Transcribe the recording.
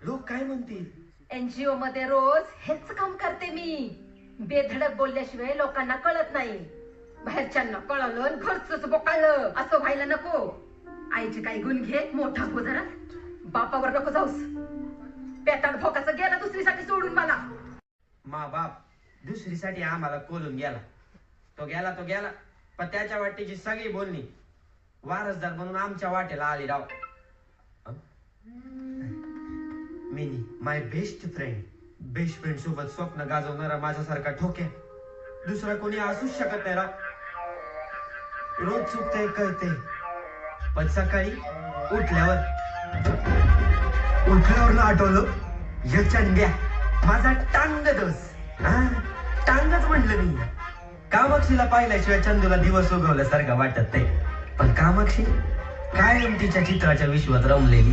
लोक काय म्हणतील? एनजीओ मध्ये रोज हेच काम करते मी. बेधडक बोलल्याशिवाय लोकांना कळत नाही. बाहेरच्यांना कळलं घरच बोकाळलं असं व्हायला नको. आईचे काही गुण घे, मोठा हो जरा. बापावर नको जाऊस. पेटाड भोकाचं गेला दुसरीसाठी सोडून मला. मा बाप दुसरीसाठी आम्हाला कोलून गेला. तो गेला पण त्याच्या वाटेची सगळी बोलणी वारसदार म्हणून आमच्या वाटेला आली राव. मिनी माय बेस्ट फ्रेंड सोबत स्वप्न गाजवणारा माझ्यासारखा ठोक्या दुसरा कोणी असूच शकत नाही राव. रोज चुकतंय कळते पण सकाळी उठल्यावर आठवलं या चंड्या माझा टांग दोस. टांगच म्हणलं मी. कामाक्षीला पाहिल्याशिवाय चंदूला दिवस उगवल्यासारखं वाटत नाही. पण कामाक्षी कायम तिच्या चित्राच्या विश्वात रमलेली.